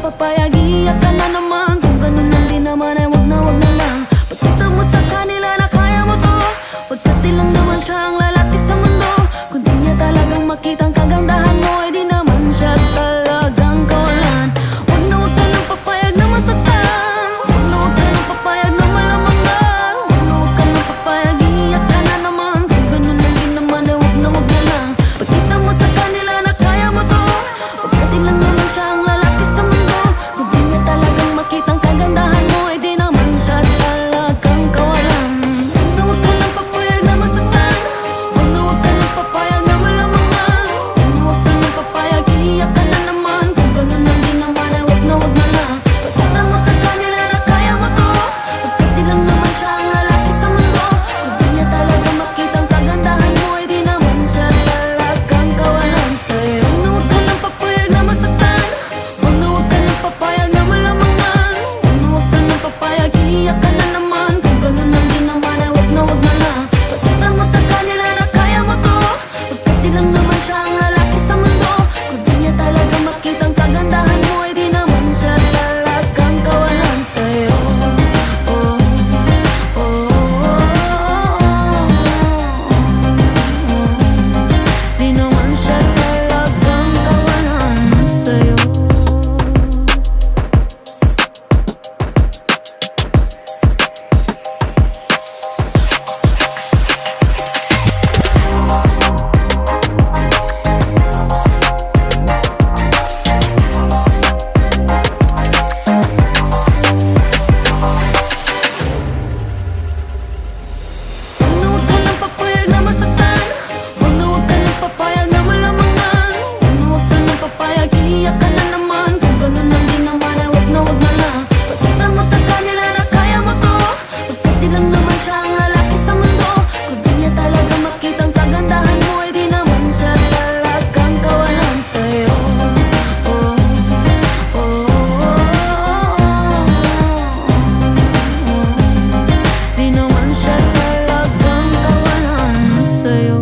papayag, iiyak ka na naman. Kung ganun lang din naman ay wag na lang. Pagkita mo sa kanila na kaya mo to, pagkat di lang naman siya ang lalaki sa mundo. Kung di niya talagang makitang kagandahan mo, ay di naman siya talagang kawalan. Wag ka nang papayag na masaktan. Wag ka nang papayag na malamangan. Wag ka nang papayag, iiyak ka na naman. Kung ganun lang din naman ay wag na lang. Pagkita mo sa kanila na kaya mo to, pagkat di lang naman siya ang lalaki sa mundo. Kung di niya talagang makitang kagandahan mo, ay di naman siya talagang kawalan. Wag ka nang papayag na masaktan. Wag ka nang papayag na malamangan. Wag ka nang papayag, iiyak ka na naman. Kung ganun lang din naman ay wag na lang. Pagkita mo sa kanila na kaya mo to, pagkat di lang naman siya ang lalaki sa mundo. Kung di niya talagang makitang kagandahan mo, ay di naman siya talagang kawalan sa'yo. Wag ka nang papayag na masaktan. Wag ka nang papayag na malamangan. Wag ka nang papayag, iiyak ka na naman. Kung ganun lang din naman ay wag na lang. Pagkita mo sa kanila na kaya mo to, pagkat di lang naman siya ang lalaki sa mundo. Kung di niya talagang makitang kagandahan mo, ay di naman siya talagang kawalan sa'yo. Di naman siya talagang kawalan sa'yo. Wag ka nang papayag na masaktan. Wag ka nang papayag na malamangan. Wag ka nang papayag, iiyak ka na naman. Kung ganun lang din naman ay wag na lang. Pagkita mo sa kanila na kaya mo to, pagkat di lang naman siya ang lalaki sa mundo. Kung di niya talaga makitang kagandahan mo, ay di naman siya talagang kawalan sa'yo. Di naman siya talagang kawalan sa'yo.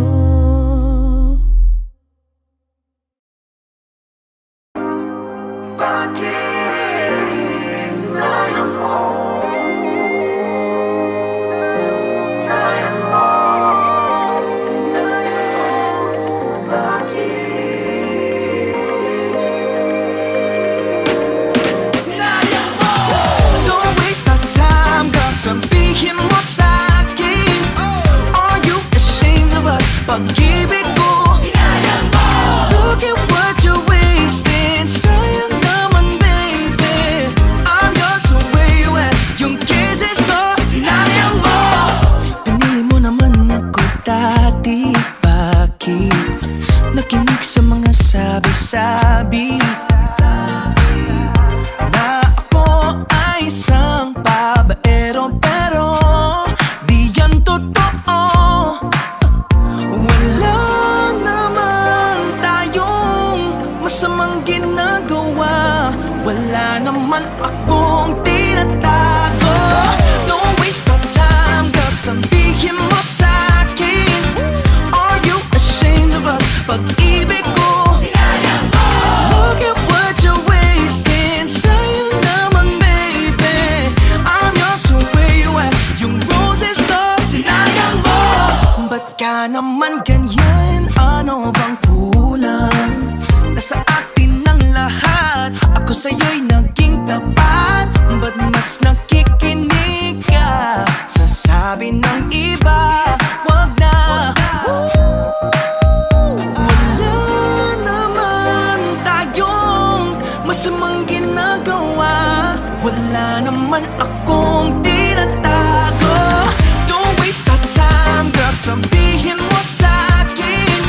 Don't waste our time, girl, sabihin mo sa'kin. Are you ashamed of us? Pag-ibig ko sinayang mo. Look at what you're wasting. Sayang naman, baby. I'm yours, so where you at? Yung kisses ko sinayang mo. Pinili mo naman ako dati. Bakit? Nakinig sa mga sabi-sabi na ako ay isang babaero, pero di yan totoo. Wala naman tayong masamang ginagawa. Wala naman akong tinatago. Don't waste our time, girl, sabihin mo sa'kin. Are you ashamed of us? Pag-ibig ko sinayang mo. Look at what you're wasting. Sayang naman, baby. I'm yours, so where you at? Yung roses ko sinayang mo. Ba't ka naman ganyan? Ano bang kulang? Nasa atin ang lahat. Ako sa'yo'y naging tapat. Ba't mas nakikinig ka sa sabi ng iba? Wag na. Wala naman tayong masamang ginagawa. Wala naman akong tinatago. Don't waste our time, girl, sabihin mo sa'kin.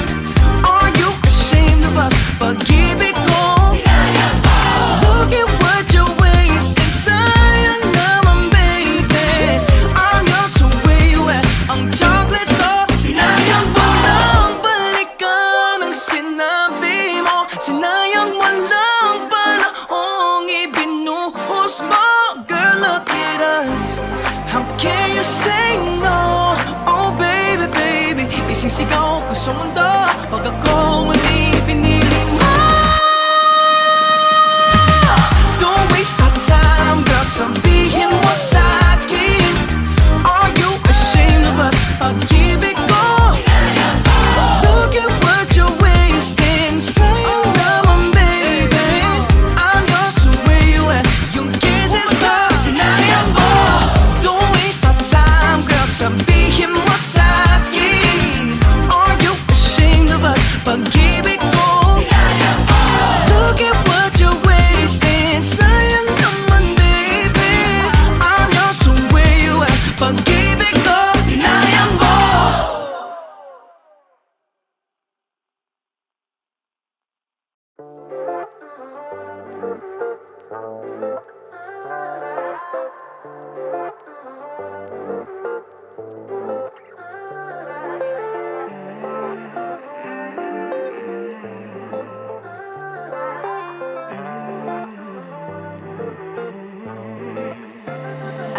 Are you ashamed of us? Pag-ibig ko sinayang mo. Look at what you're wasting. Sayang naman, baby. I'm yours, so where you at? Ang chocolates ko sinayang mo. Lang balikan ang sinabi mo. Sinayang mo lang panahong ibinuhos mo. Girl, look at us. How can you say no? Oh baby, baby, isisigaw ko sa mundo pag ako muli pinili mo.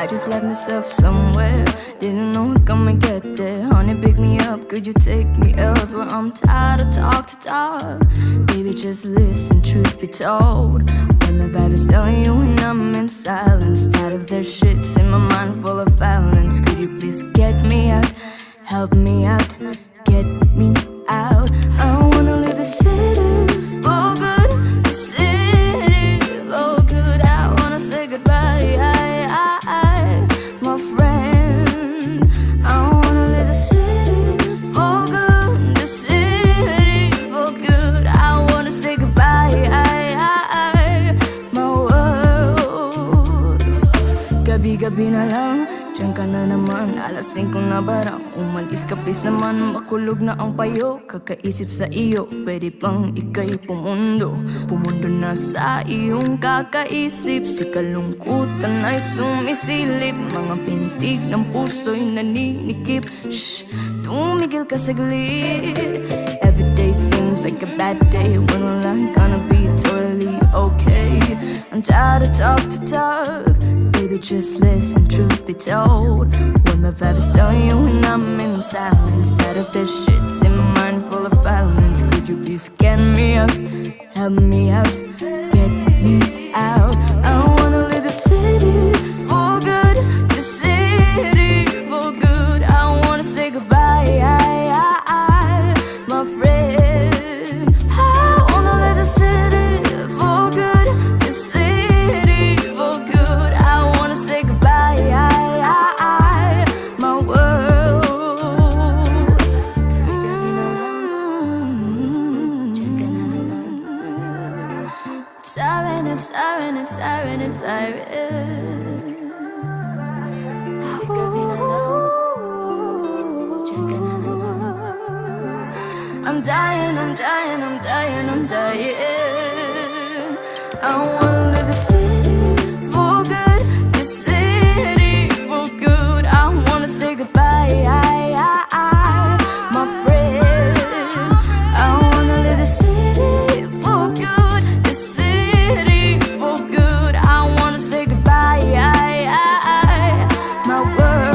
I just left myself somewhere, didn't know I'd come and get there. Honey, pick me up, could you take me elsewhere? I'm tired of talk to talk. Baby, just listen, truth be told, when my vibe is telling you when I'm in silence, tired of their shits in my mind full of violence. Could you please get me out, help me out, get me out? I wanna leave the city for good, the city for good. I wanna say goodbye, my friend. I wanna leave the city for good, the city for good. I wanna say goodbye, my world. Gabi-gabi na lang, diyan ka na naman. Alas 5 na barang, umalis ka please naman. Makulog na ang payo, kakaisip sa iyo. Pwede bang ika'y pumundo, pumundo na sa iyong kakaisip. Si kalungkutan ay sumisilip, mga pintig ng puso'y naninikip. Shh, tumigil ka saglit. Everyday seems like a bad day when wala gonna be totally okay. I'm tired of talk to talk. Baby, just listen, truth be told, when my vibe is telling you when I'm in silence, tired of this shit's in my mind full of violence. Could you please get me out, help me out, get me out? I wanna leave the city for good, the city for good. I wanna say goodbye, my friend. I wanna leave the city for good, the city for good. I wanna say goodbye, my world. Siren, it's siren, it's siren, it's siren. I'm dying, I'm dying, I'm dying, I'm dying. I wanna leave the city for good, the city for good. I wanna say goodbye, my friend. I wanna leave the city for good, the city for good. I wanna say goodbye, my world.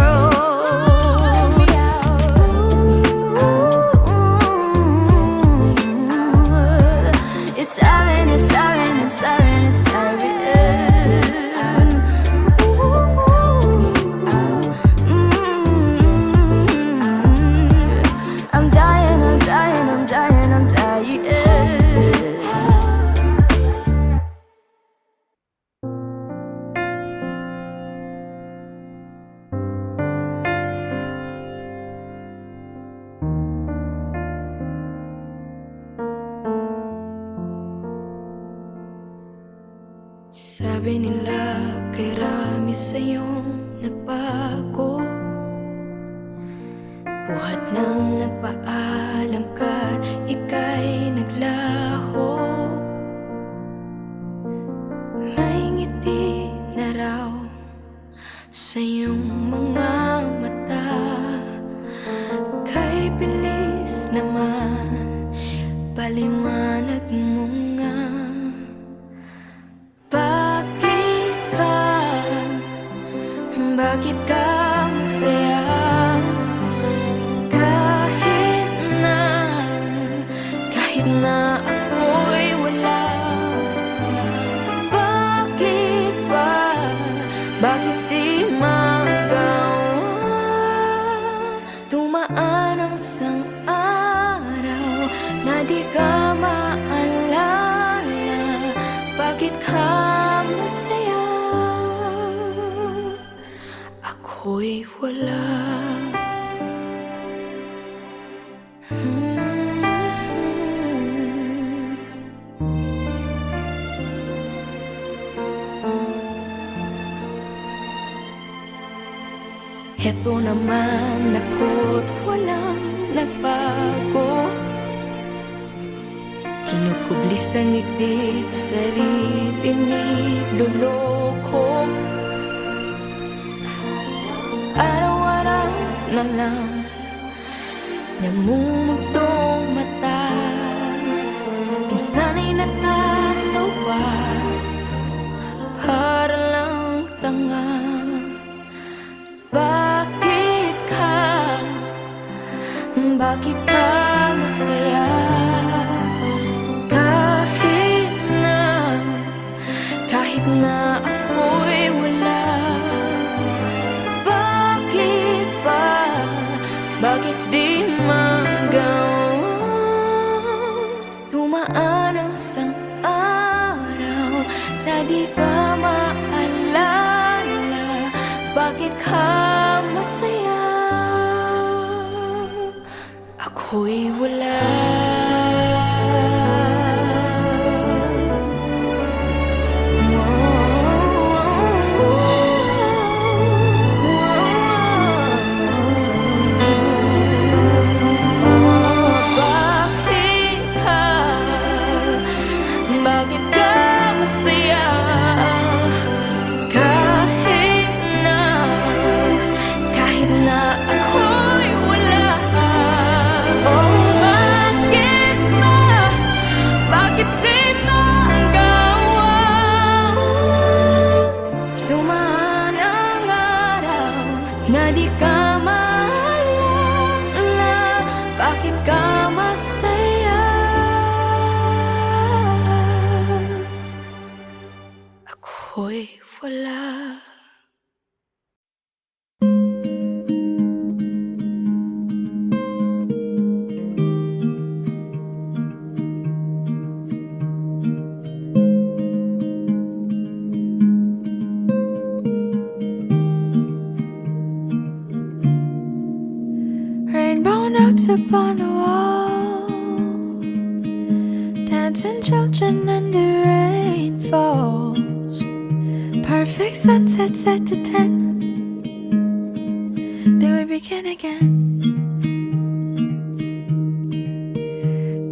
It's siren, it's siren, it's siren, it's siren. I'm dying, I'm dying, I'm dying, I'm dying. Sabi nila kay Rami sa'yong nagbago, buhat nang nagpaalam ka't ika'y naglaho. May ngiti na raw sa iyong mga mata, kay bilis naman paliwanag mo nga. Bakit ka masaya kahit na ako'y wala? Bakit ba, bakit di magawa? Tumaan ang isang araw na di ka maalala. Bakit ka masaya? Ako'y wala. Heto naman ako't walang nagbago, kinukublis ang ngiti, sarili niloloko. Araw-araw na lang namumugtong mata, minsan ay natatawa, para lang tanga. bakit ka masaya? Kahit na ako'y wala. Bakit ba? Bakit di magawa? Dumaan ang isang araw na di ka maalala. Bakit ka masaya? Ako'y wala. Bakit ka masaya? Kahit na ako'y wala. Oh, bakit ba? Bakit di magawa? Dumaan ang araw na di ka maalala. Bakit ka masaya? Ako'y wala. Rainbow notes upon the wall, dancing children under rain falls. Perfect sunset set to 10. Then we begin again.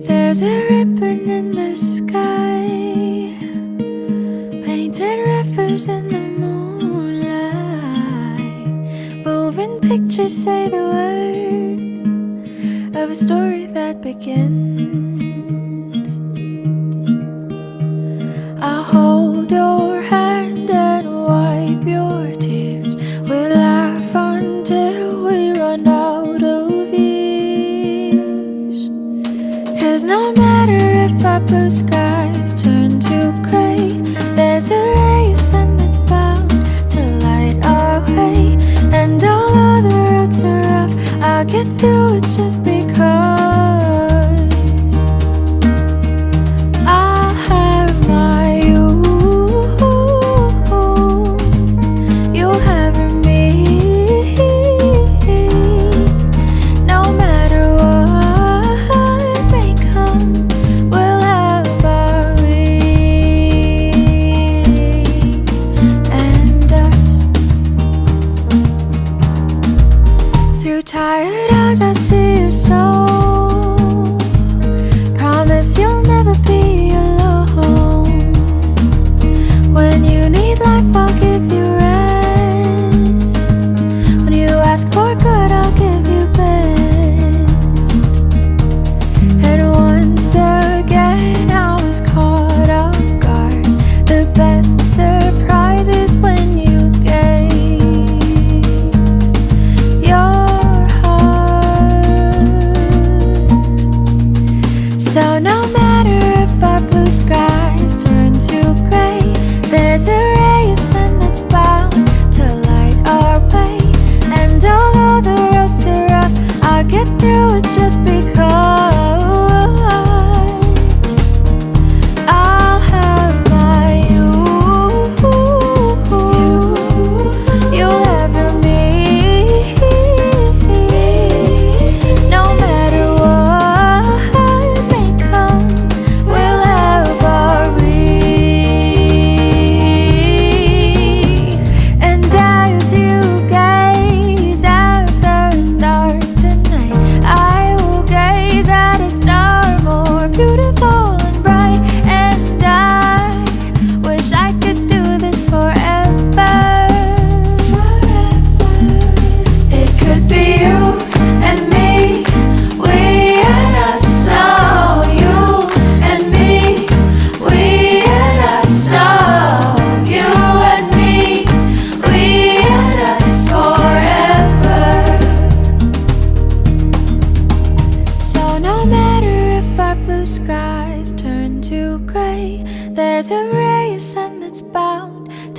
There's a ribbon in the sky, painted rivers in the moonlight. Moving pictures say the words of a story that begins. I'll hold your hand and wipe your tears. We'll laugh until we run out of years. 'Cause no matter if our blue skies turn to gray, there's a ray of sun that's bound to light our way. And all other roads are rough, I'll get through it just because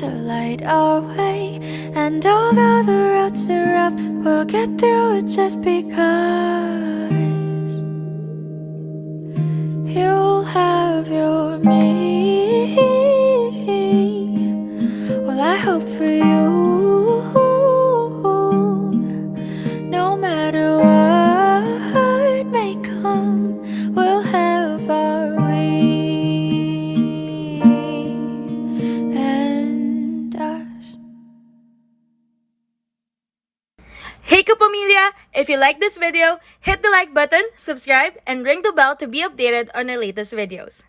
to light our way. And although the roads are rough, we'll get through it just because you'll have your me. Well, I hope for you. No matter what may come, we'll have our we and us. Hey Kapamilya! If you like this video, hit the like button, subscribe, and ring the bell to be updated on our latest videos.